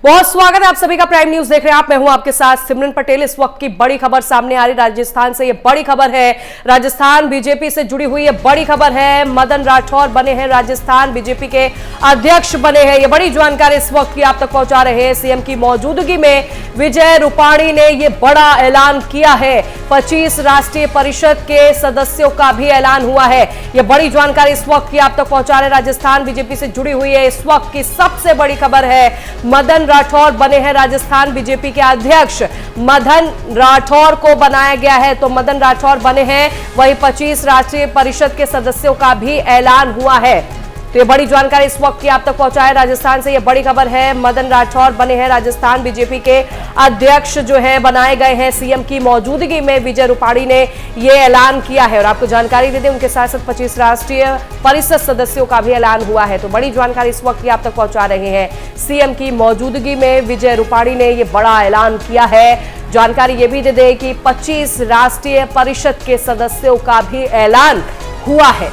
बहुत स्वागत है आप सभी का प्राइम न्यूज देख रहे हैं आप। मैं हूं आपके साथ सिमरन पटेल। इस वक्त की बड़ी खबर सामने आ रही राजस्थान से। ये बड़ी खबर है, राजस्थान बीजेपी से जुड़ी हुई ये बड़ी खबर है। मदन राठौर बने हैं राजस्थान बीजेपी के अध्यक्ष बने हैं। ये बड़ी जानकारी इस वक्त की आप तक पहुंचा रहे हैं। सीएम की मौजूदगी में विजय रूपाणी ने ये बड़ा ऐलान किया है। 25 राष्ट्रीय परिषद के सदस्यों का भी ऐलान हुआ है। ये बड़ी जानकारी इस वक्त की आप तक पहुंचा रहे राजस्थान बीजेपी से जुड़ी हुई है। इस वक्त की सबसे बड़ी खबर है, मदन राठौर बने हैं राजस्थान बीजेपी के अध्यक्ष। मदन राठौर को बनाया गया है, तो मदन राठौर बने हैं। वही 25 राष्ट्रीय परिषद के सदस्यों का भी ऐलान हुआ है। तो ये बड़ी जानकारी इस वक्त की आप तक पहुंचाए राजस्थान से। ये बड़ी खबर है, मदन राठौर बने हैं राजस्थान बीजेपी के अध्यक्ष जो है बनाए गए हैं। सीएम की मौजूदगी में विजय रूपाणी ने ये ऐलान किया है। और आपको जानकारी दे दें, उनके साथ साथ 25 राष्ट्रीय परिषद सदस्यों का भी ऐलान हुआ है। तो बड़ी जानकारी इस वक्त की आप तक पहुंचा रहे हैं। सीएम की मौजूदगी में विजय रूपाणी ने ये बड़ा ऐलान किया है। जानकारी ये भी दे दें कि 25 राष्ट्रीय परिषद के सदस्यों का भी ऐलान हुआ है।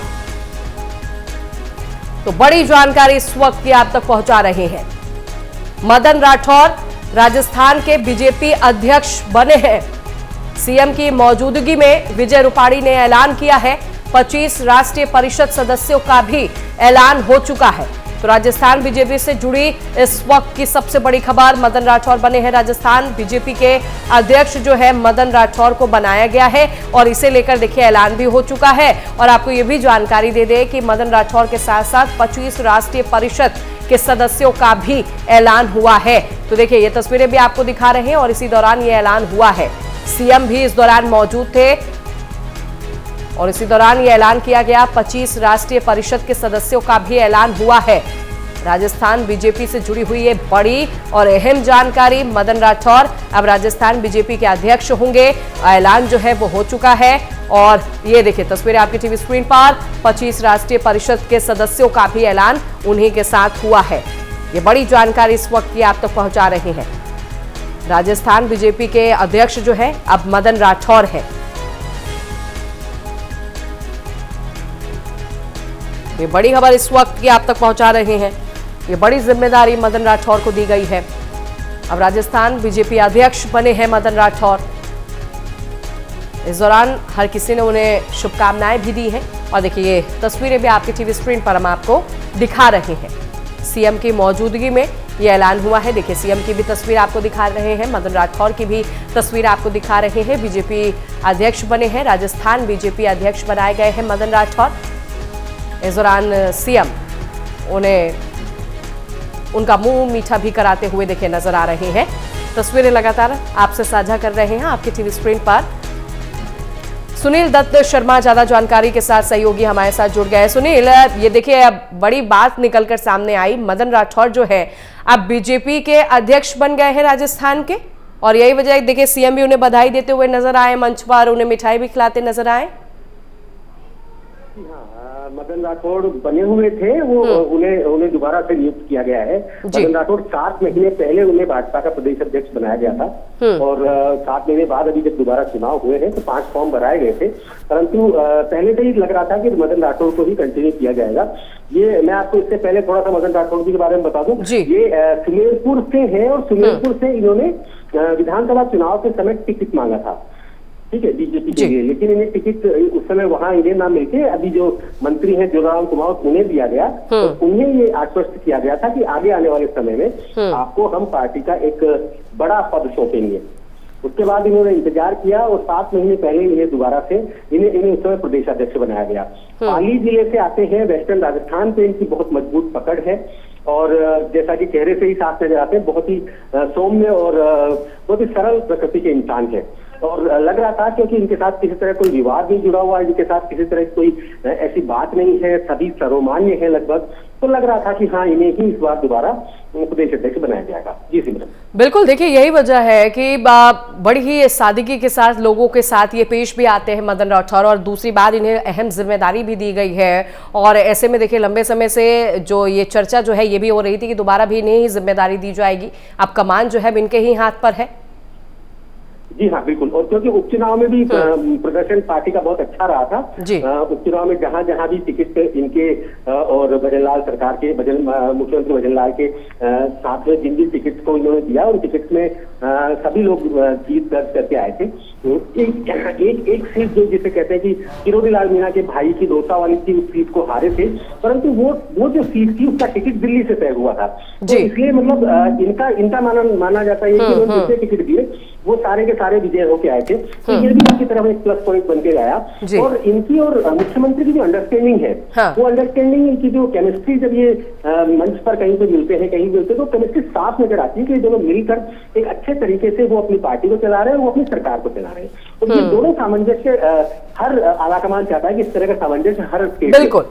तो बड़ी जानकारी इस वक्त की आप तक पहुंचा रहे हैं। मदन राठौर राजस्थान के बीजेपी अध्यक्ष बने हैं। सीएम की मौजूदगी में विजय रूपाणी ने ऐलान किया है। 25 राष्ट्रीय परिषद सदस्यों का भी ऐलान हो चुका है। तो राजस्थान बीजेपी से जुड़ी इस वक्त की सबसे बड़ी खबर, मदन राठौर बने हैं राजस्थान बीजेपी के अध्यक्ष जो है मदन राठौर को बनाया गया है। और इसे लेकर देखिए ऐलान भी हो चुका है। और आपको ये भी जानकारी दे दें कि मदन राठौर के साथ साथ 25 राष्ट्रीय परिषद के सदस्यों का भी ऐलान हुआ है। तो देखिए ये तस्वीरें भी आपको दिखा रहे हैं और इसी दौरान ये ऐलान हुआ है। सीएम भी इस दौरान मौजूद थे और इसी दौरान ये ऐलान किया गया। 25 राष्ट्रीय परिषद के सदस्यों का भी ऐलान हुआ है। राजस्थान बीजेपी से जुड़ी हुई ये बड़ी और अहम जानकारी, मदन राठौर अब राजस्थान बीजेपी के अध्यक्ष होंगे। ऐलान जो है वो हो चुका है। और ये देखिए तस्वीरें आपकी टीवी स्क्रीन पर, 25 राष्ट्रीय परिषद के सदस्यों का भी ऐलान उन्हीं के साथ हुआ है। ये बड़ी जानकारी इस वक्त की आप तक पहुंचा रहे हैं। राजस्थान बीजेपी के अध्यक्ष जो है अब मदन राठौर है। ये बड़ी खबर इस वक्त की आप तक पहुंचा रहे हैं। ये बड़ी जिम्मेदारी मदन राठौर को दी गई है। अब राजस्थान बीजेपी अध्यक्ष बने हैं मदन राठौर। इस दौरान हर किसी ने उन्हें शुभकामनाएं भी दी हैं। और देखिए ये तस्वीरें भी आपकी टीवी स्क्रीन पर हम आपको दिखा रहे हैं। सीएम की मौजूदगी में ये ऐलान हुआ है। देखिए सीएम की भी तस्वीर आपको दिखा रहे हैं, मदन राठौर की भी तस्वीर आपको दिखा रहे हैं। बीजेपी अध्यक्ष बने हैं, राजस्थान बीजेपी अध्यक्ष बनाए गए हैं मदन राठौर। इस दौरान सीएम उन्हें उनका मुंह मीठा भी कराते हुए देखे नजर आ रहे हैं। तस्वीरें लगातार आपसे साझा कर रहे हैं आपकी टीवी स्क्रीन पर। सुनील दत्त शर्मा ज्यादा जानकारी के साथ सहयोगी हमारे साथ जुड़ गए। सुनील, ये देखिए अब बड़ी बात निकलकर सामने आई, मदन राठौर जो है अब बीजेपी के अध्यक्ष बन गए हैं राजस्थान के। और यही वजह देखिए सीएम भी उन्हें बधाई देते हुए नजर आए, मंच पर उन्हें मिठाई भी खिलाते नजर आए। मदन राठौर बने हुए थे, वो उन्हें दोबारा से नियुक्त किया गया है। मदन राठौर 7 महीने पहले उन्हें भाजपा का प्रदेश अध्यक्ष बनाया गया था। और 7 महीने बाद अभी जब दोबारा चुनाव हुए हैं तो 5 फॉर्म भराए गए थे। परंतु पहले से ही लग रहा था कि मदन राठौर को ही कंटिन्यू किया जाएगा। ये मैं आपको इससे पहले थोड़ा सा मदन राठौर जी के बारे में बता दूं। ये सुमेरपुर से है और सुमेरपुर से इन्होंने विधानसभा चुनाव के समय टिकट मांगा था, ठीक है, बीजेपी के लिए। लेकिन इन्हें टिकट उस समय वहां इन्हें ना मिलके अभी जो मंत्री हैं जोराम कुमार उन्हें दिया गया। तो उन्हें ये आश्वस्त किया गया था कि आगे आने वाले समय में आपको हम पार्टी का एक बड़ा पद सौंपेंगे। उसके बाद इन्होंने इंतजार किया और 7 महीने पहले इन्हें दोबारा से इन्हें उस समय प्रदेश अध्यक्ष बनाया गया। पाली जिले से आते हैं, वेस्टर्न राजस्थान पे इनकी बहुत मजबूत पकड़ है। और जैसा कि चेहरे से ही साफ नजर आते हैं, बहुत ही सौम्य और बहुत ही सरल प्रकृति के इंसान है। और लग रहा था क्योंकि इनके साथ किसी तरह कोई विवाद नहीं जुड़ा हुआ, इनके साथ किसी तरह कोई ऐसी बात नहीं है, सभी सर्वमान्य है लगभग, तो लग रहा था कि हाँ इन्हें ही इस बार दोबारा प्रदेश अध्यक्ष बनाया जाएगा। जी सिमरन, बिल्कुल, देखिए यही वजह है कि बड़ी ही सादगी के साथ लोगों के साथ ये पेश भी आते हैं मदन राठौर। और दूसरी बात, इन्हें अहम जिम्मेदारी भी दी गई है। और ऐसे में देखिए लंबे समय से जो ये चर्चा जो है ये भी हो रही थी कि दोबारा भी इन्हें ही जिम्मेदारी दी जाएगी। अब कमान जो है इनके ही हाथ पर है। जी हाँ, बिल्कुल। और क्योंकि उपचुनाव में भी प्रदर्शन पार्टी का बहुत अच्छा रहा था। उपचुनाव में जहां जहां भी टिकट इनके और भजनलाल सरकार के मुख्यमंत्री भजनलाल के साथ में जिन जिन टिकट को इन्होंने दिया, उन टिकट में सभी लोग जीत दर्ज करके आए थे। एक सीट जो जिसे कहते हैं कि किरोड़ीलाल मीणा के भाई की दौसा वाली थी, उस सीट को हारे थे, परंतु वो जो सीट थी उसका टिकट दिल्ली से तय हुआ था। तो इसलिए मतलब इनका माना जाता है कि उन्होंने जितने टिकट दिए वो सारे के सारे विजय होके आए थे। तो ये भी इनकी तरफ एक प्लस पॉइंट बन के गया। और इनकी और मुख्यमंत्री की जो अंडरस्टैंडिंग है, वो अंडरस्टैंडिंग, इनकी जो केमिस्ट्री, जब ये मंच पर कहीं पे मिलते हैं तो केमिस्ट्री साफ नजर आती है कि दोनों मिलकर एक अच्छे तरीके से वो अपनी पार्टी को चला रहे हैं, वो अपनी सरकार को चला रहे हैं। तो ये दोनों सामंजस्य हर आलाकमान चाहता है कि इस तरह का सामंजस्य हर स्टेट। बिल्कुल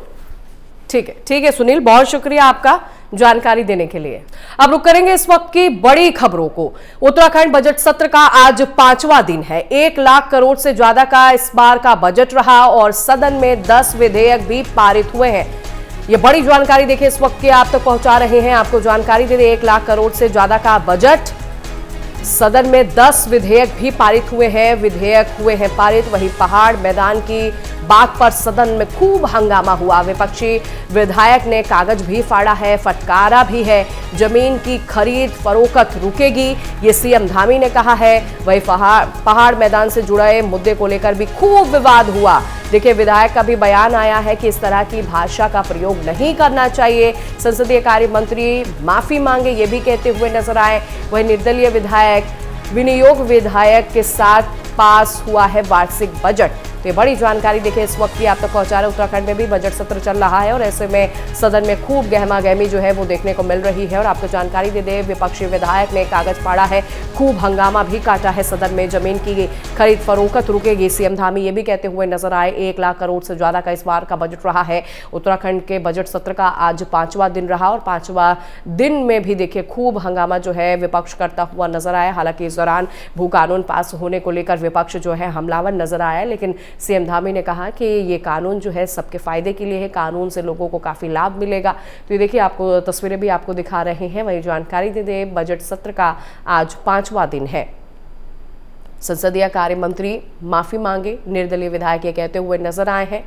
ठीक है सुनील, बहुत शुक्रिया आपका जानकारी देने के लिए। अब रुक करेंगे इस वक्त की बड़ी खबरों को। उत्तराखंड बजट सत्र का आज 5वां दिन है। 1 लाख करोड़ से ज्यादा का इस बार का बजट रहा और सदन में 10 विधेयक भी पारित हुए हैं। ये बड़ी जानकारी देखिए इस वक्त की आप तक पहुंचा रहे हैं। आपको जानकारी दे दें, 1 लाख करोड़ से ज्यादा का बजट, सदन में 10 विधेयक भी पारित हुए हैं। विधेयक हुए हैं पारित। वहीं पहाड़ मैदान की बात पर सदन में खूब हंगामा हुआ। विपक्षी विधायक ने कागज भी फाड़ा है, फटकारा भी है। जमीन की खरीद फरोख्त रुकेगी, ये सीएम धामी ने कहा है। वहीं पहाड़ मैदान से जुड़े मुद्दे को लेकर भी खूब विवाद हुआ। देखिए, विधायक का भी बयान आया है कि इस तरह की भाषा का प्रयोग नहीं करना चाहिए। संसदीय कार्य मंत्री माफी मांगे, ये भी कहते हुए नजर आए। वहीं निर्दलीय विधायक, विनियोग विधायक के साथ पास हुआ है वार्षिक बजट। तो ये बड़ी जानकारी देखिए इस वक्त की आप तक पहुंचा रहे। उत्तराखंड में भी बजट सत्र चल रहा है और ऐसे में सदन में खूब गहमा गहमी जो है वो देखने को मिल रही है। और आपको जानकारी दे दें, विपक्षी विधायक ने कागज फाड़ा है, खूब हंगामा भी काटा है सदन में। जमीन की खरीद फरोख्त रुकेगी, सीएम धामी ये भी कहते हुए नजर आए। 1 लाख करोड़ से ज्यादा का इस बार का बजट रहा है। उत्तराखंड के बजट सत्र का आज 5वां दिन रहा और 5वां दिन में भी देखिए खूब हंगामा जो है विपक्ष करता हुआ नजर आया। हालांकि इस दौरान भू कानून पास होने को लेकर विपक्ष जो है हमलावर नजर आया, लेकिन सीएम धामी ने कहा कि ये कानून जो है सबके फायदे के लिए है, कानून से लोगों को काफी लाभ मिलेगा। तो ये देखिए, आपको तस्वीरें भी आपको दिखा रहे हैं। वही जानकारी दे दें, बजट सत्र का आज 5वां दिन है। संसदीय कार्य मंत्री माफी मांगे, निर्दलीय विधायक ये कहते हुए नजर आए हैं।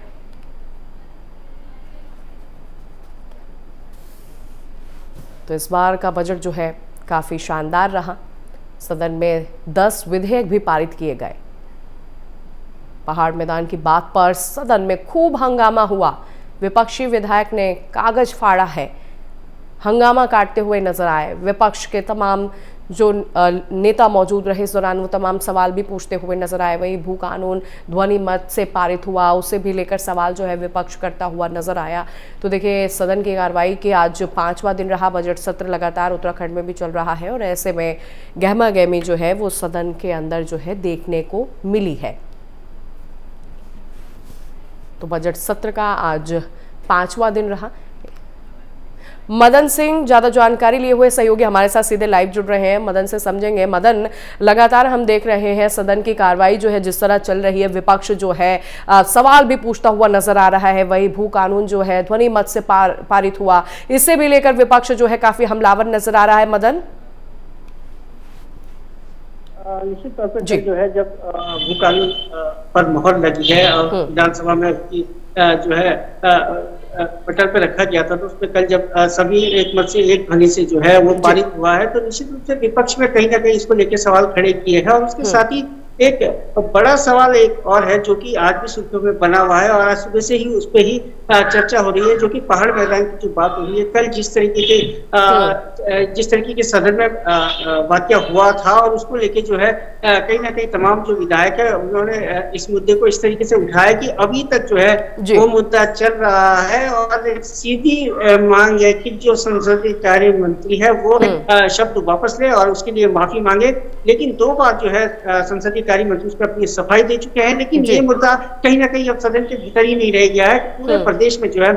तो इस बार का बजट जो है काफी शानदार रहा। सदन में 10 विधेयक भी पारित किए गए। पहाड़ मैदान की बात पर सदन में खूब हंगामा हुआ। विपक्षी विधायक ने कागज फाड़ा है, हंगामा काटते हुए नजर आए। विपक्ष के तमाम जो नेता मौजूद रहे इस दौरान वो तमाम सवाल भी पूछते हुए नजर आए। वही भू कानून ध्वनि मत से पारित हुआ, उसे भी लेकर सवाल जो है विपक्ष करता हुआ नजर आया। तो देखिए, सदन की कार्रवाई के आज 5वां दिन रहा। बजट सत्र लगातार उत्तराखंड में भी चल रहा है और ऐसे में गहमा गहमी जो है वो सदन के अंदर जो है देखने को मिली है। तो बजट सत्र का आज 5वां दिन रहा। मदन सिंह ज्यादा जानकारी लिए हुए सहयोगी हमारे साथ सीधे लाइव जुड़ रहे हैं। मदन से समझेंगे। मदन, लगातार हम देख रहे हैं सदन की कार्रवाई जो है जिस तरह चल रही है, विपक्ष जो है सवाल भी पूछता हुआ नजर आ रहा है। वही भू कानून जो है ध्वनि मत से पारित हुआ, इसे भी लेकर विपक्ष जो है काफी हमलावर नजर आ रहा है। मदन, निश्चित तौर पर जो है, जब भू कानून पर मोहर लगी है और विधानसभा में उसकी जो है पटल पे रखा गया था, तो उसमें कल जब सभी एक मत से एक ध्वनि से जो है वो पारित हुआ है, तो निश्चित रूप से विपक्ष में कहीं ना कहीं इसको लेकर सवाल खड़े किए हैं। और उसके साथ ही एक बड़ा सवाल एक और है जो कि आज भी सुर्खियों में बना हुआ है और आज सुबह से ही उस पर ही चर्चा हो रही है, जो कि पहाड़ मैदान की जो बात हो रही है। कल जिस तरीके के सदन में वाकया हुआ था और उसको लेके जो है कहीं ना कहीं तमाम जो विधायक है उन्होंने इस मुद्दे को इस तरीके से उठाया कि अभी तक जो है वो मुद्दा चल रहा है। और एक सीधी मांग है कि जो संसदीय कार्य मंत्री है वो शब्द वापस ले और उसके लिए माफी मांगे। लेकिन 2 बार जो है संसदीय कार्य मंत्री उस पर अपनी सफाई दे चुके हैं, लेकिन ये मुद्दा कहीं ना कहीं अब सदन के भीतर ही नहीं रह गया है। पूरे प्रदेश में जो है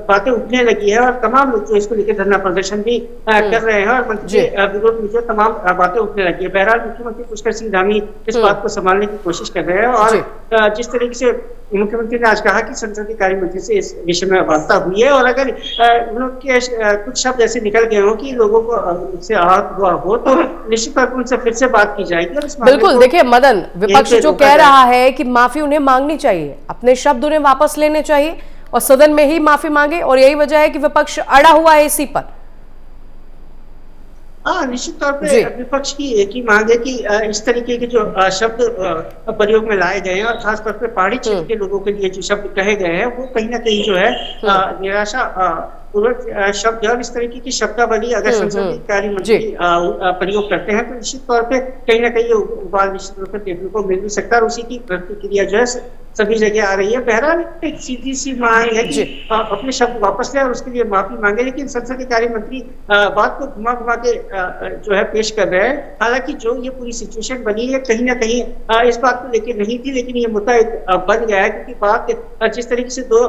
बातें उठने लगी है और तमाम लोग जो इसको लेकर धरना प्रदर्शन भी कर रहे हैं और मंत्री के विरोध में जो तमाम बातें उठने लगी है। बहरहाल मुख्यमंत्री पुष्कर सिंह धामी इस बात को संभालने की कोशिश कर रहे हैं और जिस तरीके से मुख्यमंत्री ने आज कहा कि संसदीय कार्य मंत्री से इस विषय में वार्ता हुई है, और अगर उनके कुछ शब्द ऐसे निकल गए हो कि लोगों को उससे आहत हुआ हो तो निश्चित तौर पर उनसे फिर से बात की जाएगी। और बिल्कुल, देखिए मदन, विपक्ष जो कह रहा है कि माफी उन्हें मांगनी चाहिए, अपने शब्द उन्हें वापस लेने चाहिए और सदन में ही माफी मांगे, और यही वजह है कि विपक्ष अड़ा हुआ है इसी पर। हाँ, निश्चित तौर पे विपक्ष की एक ही मांग है कि इस तरीके के जो शब्द प्रयोग में लाए गए हैं, और खासतौर पे पहाड़ी क्षेत्र के लोगों के लिए जो शब्द कहे गए हैं, वो कहीं ना कहीं जो है निराशा पूर्वक शब्द है। और इस तरीके की शब्दावली अगर संसदीय कार्य मंत्री प्रयोग करते हैं तो निश्चित तौर पे कहीं ना कहीं उबाल निश्चित रूप से देखने को मिल भी सकता है, और उसी की प्रतिक्रिया जो है सभी जगह आ रही है। बहरहाल एक सीधी सी मांग है कि अपने शब्द वापस लें और उसके लिए माफी मांगे, लेकिन संसदीय कार्य मंत्री बात को घुमा घुमा के जो है पेश कर रहे हैं। हालांकि जो ये पूरी सिचुएशन बनी है कहीं ना कहीं इस बात को लेकर नहीं थी, लेकिन ये मुद्दा एक बन गया है, क्योंकि बात जिस तरीके से दो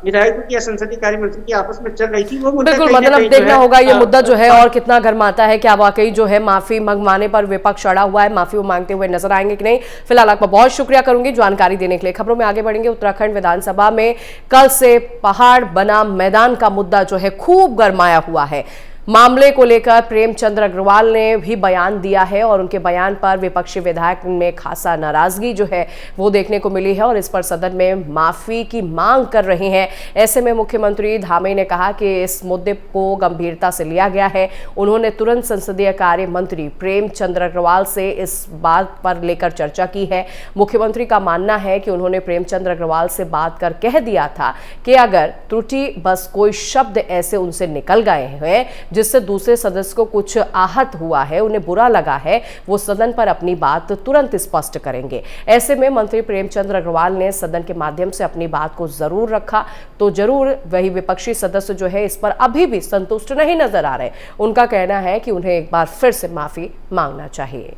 विधायकों की या संसदीय कार्य मंत्री की आपस में चल रही थी, वो मुद्दा बिल्कुल मतलब देखना होगा ये मुद्दा जो है और कितना गरमाता है, क्या वाकई जो है माफी मंगवाने पर विपक्ष अड़ा हुआ है, माफी वो मांगते हुए नजर आएंगे कि नहीं। फिलहाल आपका बहुत शुक्रिया करूंगी जानकारी देने के लिए। खबरों में आगे बढ़ेंगे। उत्तराखंड विधानसभा में कल से पहाड़ बनाम मैदान का मुद्दा जो है खूब गरमाया हुआ है। मामले को लेकर प्रेमचंद अग्रवाल ने भी बयान दिया है और उनके बयान पर विपक्षी विधायक में खासा नाराजगी जो है वो देखने को मिली है और इस पर सदन में माफी की मांग कर रहे हैं। ऐसे में मुख्यमंत्री धामी ने कहा कि इस मुद्दे को गंभीरता से लिया गया है। उन्होंने तुरंत संसदीय कार्य मंत्री प्रेमचंद अग्रवाल से इस बात पर लेकर चर्चा की है। मुख्यमंत्री का मानना है कि उन्होंने प्रेमचंद अग्रवाल से बात कर कह दिया था कि अगर त्रुटि बस कोई शब्द ऐसे उनसे निकल गए हैं जिससे दूसरे सदस्य को कुछ आहत हुआ है, उन्हें बुरा लगा है, वो सदन पर अपनी बात तुरंत स्पष्ट करेंगे। ऐसे में मंत्री प्रेमचंद अग्रवाल ने सदन के माध्यम से अपनी बात को जरूर रखा, तो जरूर वही विपक्षी सदस्य जो है इस पर अभी भी संतुष्ट नहीं नजर आ रहे। उनका कहना है कि उन्हें एक बार फिर से माफी मांगना चाहिए।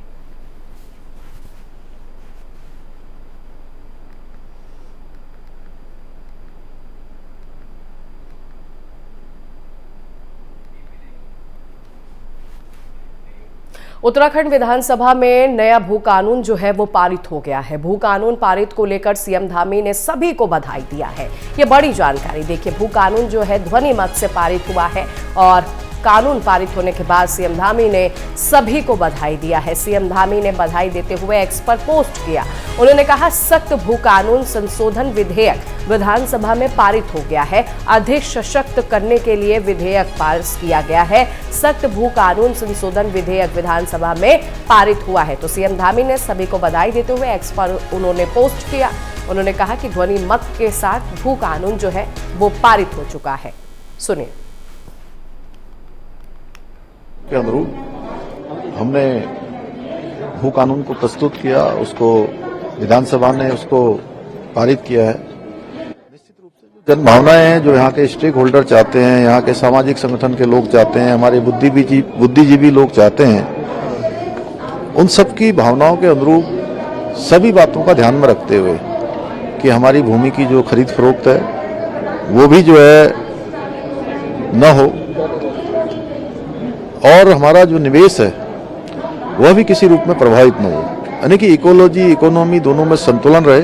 उत्तराखंड विधानसभा में नया भू कानून जो है वो पारित हो गया है। भू कानून पारित को लेकर सीएम धामी ने सभी को बधाई दिया है। ये बड़ी जानकारी देखिए, भू कानून जो है ध्वनि मत से पारित हुआ है और कानून पारित होने के बाद सीएम धामी ने सभी को बधाई दिया है। सीएम धामी ने बधाई देते हुए एक्स पर पोस्ट किया। उन्होंने कहा, सख्त भू कानून संशोधन विधेयक विधानसभा में पारित हो गया है। अधिक सशक्त करने के लिए विधेयक पास किया गया है। सख्त भू कानून संशोधन विधेयक विधानसभा में पारित हुआ है। तो सीएम धामी ने सभी को बधाई देते हुए एक्स पर उन्होंने पोस्ट किया। उन्होंने कहा कि ध्वनि मत के साथ भू कानून जो है वो पारित हो चुका है। सुनिए। के अनुरूप हमने भू कानून को प्रस्तुत किया, उसको विधानसभा ने उसको पारित किया है। निश्चित रूप से जन भावनाएं हैं, जो यहाँ के स्टेक होल्डर चाहते हैं, यहाँ के सामाजिक संगठन के लोग चाहते हैं, हमारे बुद्धिजीवी लोग चाहते हैं, उन सबकी भावनाओं के अनुरूप सभी बातों का ध्यान में रखते हुए कि हमारी भूमि की जो खरीद फरोख्त है वो भी जो है न हो, और हमारा जो निवेश है वह भी किसी रूप में प्रभावित न हो, यानी कि इकोलॉजी इकोनॉमी दोनों में संतुलन रहे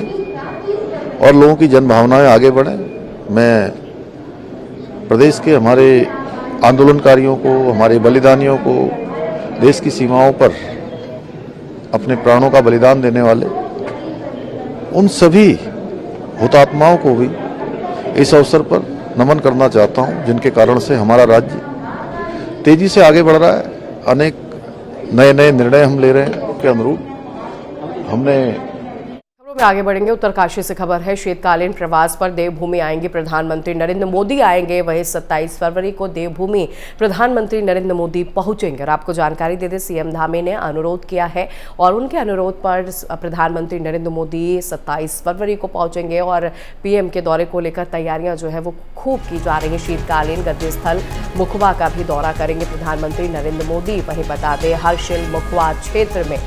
और लोगों की जन भावनाएं आगे बढ़े। मैं प्रदेश के हमारे आंदोलनकारियों को, हमारे बलिदानियों को, देश की सीमाओं पर अपने प्राणों का बलिदान देने वाले उन सभी हुतात्माओं को भी इस अवसर पर नमन करना चाहता हूं, जिनके कारण से हमारा राज्य तेजी से आगे बढ़ रहा है। अनेक नए नए निर्णय हम ले रहे हैं के अनुरूप हमने। में आगे बढ़ेंगे। उत्तरकाशी से खबर है, शीतकालीन प्रवास पर देवभूमि आएंगे प्रधानमंत्री नरेंद्र मोदी आएंगे। वहीं 27 फरवरी को देवभूमि प्रधानमंत्री नरेंद्र मोदी पहुंचेंगे। और आपको जानकारी दे दें, सीएम धामी ने अनुरोध किया है और उनके अनुरोध पर प्रधानमंत्री नरेंद्र मोदी 27 फरवरी को पहुंचेंगे और पीएम के दौरे को लेकर तैयारियां जो है वो खूब की जा रही है। शीतकालीन गद्दी स्थल मुखबा का भी दौरा करेंगे प्रधानमंत्री नरेंद्र मोदी। वहीं बता दें, हर्षिल मुखबा क्षेत्र में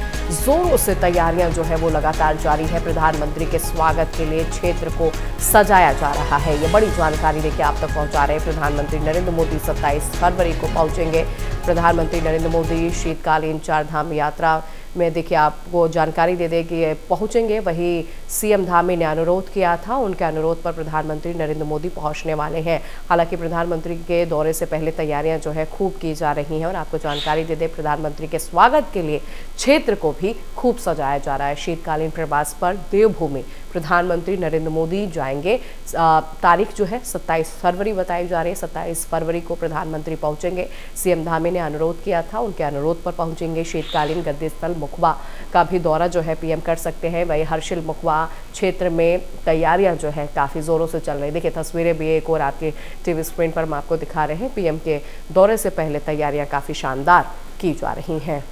जोरों से तैयारियां जो है वो लगातार जारी है। प्रधानमंत्री के स्वागत के लिए क्षेत्र को सजाया जा रहा है। ये बड़ी जानकारी लेके आप तक पहुंचा रहे हैं प्रधानमंत्री नरेंद्र मोदी। 27 फरवरी को पहुंचेंगे प्रधानमंत्री नरेंद्र मोदी। शीतकालीन चार धाम यात्रा में देखिए आपको जानकारी दे दें कि पहुंचेंगे। वहीं सीएम धामी ने अनुरोध किया था, उनके अनुरोध पर प्रधानमंत्री नरेंद्र मोदी पहुंचने वाले हैं। हालांकि प्रधानमंत्री के दौरे से पहले तैयारियां जो है खूब की जा रही हैं और आपको जानकारी दे दें प्रधानमंत्री के स्वागत के लिए क्षेत्र को भी खूब सजाया जा रहा है। शीतकालीन प्रवास पर देवभूमि प्रधानमंत्री नरेंद्र मोदी जाएंगे। तारीख जो है 27 फरवरी बताई जा रही है। 27 फरवरी को प्रधानमंत्री पहुंचेंगे। सीएम धामी ने अनुरोध किया था, उनके अनुरोध पर पहुंचेंगे। शीतकालीन गद्दी स्थल मुखबा का भी दौरा जो है पीएम कर सकते हैं। वही हर्षिल मुखबा क्षेत्र में तैयारियां जो है काफ़ी ज़ोरों से चल रही। देखिए तस्वीरें भी एक और आपके टीवी स्क्रीन पर हम आपको दिखा रहे हैं। पीएम के दौरे से पहले तैयारियां काफ़ी शानदार की जा रही हैं।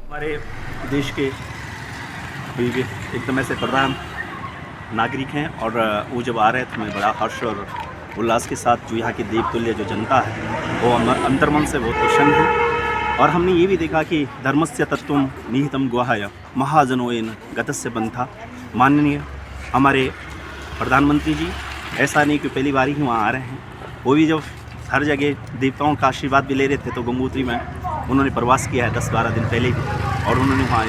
हमारे देश के एकदम ऐसे प्रधान नागरिक हैं और वो जब आ रहे थे हमें बड़ा हर्ष और उल्लास के साथ जो यहाँ की देवतुल्य जो जनता है वो अंतर्मन से बहुत प्रसन्न है। और हमने ये भी देखा कि धर्मस्य तत्वम निहितम गुहाय महाजनोयन गतस्य बंथा। माननीय हमारे प्रधानमंत्री जी ऐसा नहीं कि पहली बार ही वहाँ आ रहे हैं, वो भी जब हर जगह देवताओं का आशीर्वाद भी ले रहे थे तो गंगोत्री में उन्होंने प्रवास किया है 10-12 दिन पहले ही, और उन्होंने वहाँ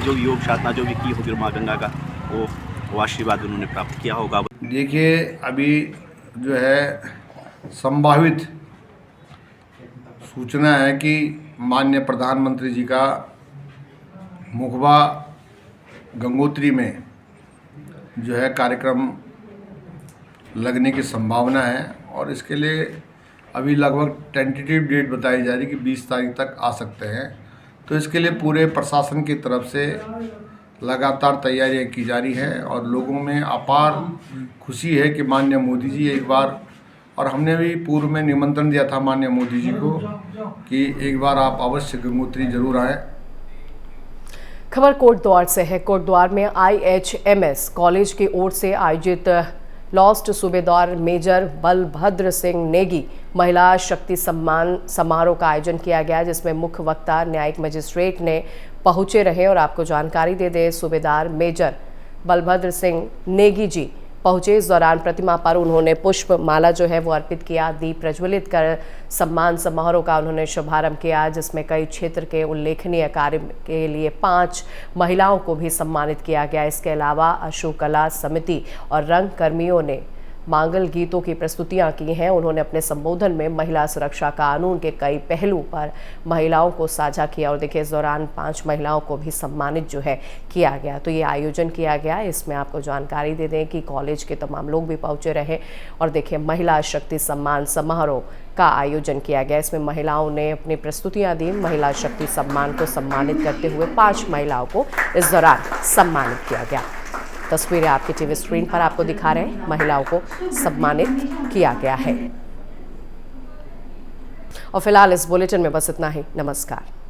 जो भी योग साधना जो भी की होगी माँ गंगा का वो आशीर्वाद उन्होंने प्राप्त किया होगा। देखिए अभी जो है संभावित सूचना है कि माननीय प्रधानमंत्री जी का मुखबा गंगोत्री में जो है कार्यक्रम लगने की संभावना है और इसके लिए अभी लगभग टेंटेटिव डेट बताई जा रही कि 20 तारीख तक आ सकते हैं। तो इसके लिए पूरे प्रशासन की तरफ से लगातार तैयारियां की जा रही हैं और लोगों में अपार खुशी है कि माननीय मोदी जी एक बार, और हमने भी पूर्व में निमंत्रण दिया था माननीय मोदी जी को कि एक बार आप अवश्य गंगोत्री जरूर आएँ। खबर कोटद्वार से है। कोटद्वार में IHMS कॉलेज की ओर से आयोजित लॉस्ट सूबेदार मेजर बलभद्र सिंह नेगी महिला शक्ति सम्मान समारोह का आयोजन किया गया, जिसमें मुख्य वक्ता न्यायिक मजिस्ट्रेट ने पहुंचे रहे। और आपको जानकारी दे दें सूबेदार मेजर बलभद्र सिंह नेगी जी पहुंचे। इस दौरान प्रतिमा पर उन्होंने पुष्प माला जो है वो अर्पित किया। दीप प्रज्वलित कर सम्मान समारोह का उन्होंने शुभारंभ किया, जिसमें कई क्षेत्र के उल्लेखनीय कार्य के लिए 5 महिलाओं को भी सम्मानित किया गया। इसके अलावा अशोक कला समिति और रंग कर्मियों ने मांगल गीतों की प्रस्तुतियां की हैं। उन्होंने अपने संबोधन में महिला सुरक्षा कानून के कई पहलू पर महिलाओं को साझा किया। और देखिए इस दौरान 5 महिलाओं को भी सम्मानित जो है किया गया। तो ये आयोजन किया गया, इसमें आपको जानकारी दे दें कि कॉलेज के तमाम लोग भी पहुंचे रहे। और देखिए महिला शक्ति सम्मान समारोह का आयोजन किया गया। इसमें महिलाओं ने अपनी प्रस्तुतियां दी। महिला शक्ति सम्मान को सम्मानित करते हुए 5 महिलाओं को इस दौरान सम्मानित किया गया। तस्वीरें आपकी टीवी स्क्रीन पर आपको दिखा रहे हैं। महिलाओं को सम्मानित किया गया है। और फिलहाल इस बुलेटिन में बस इतना ही। नमस्कार।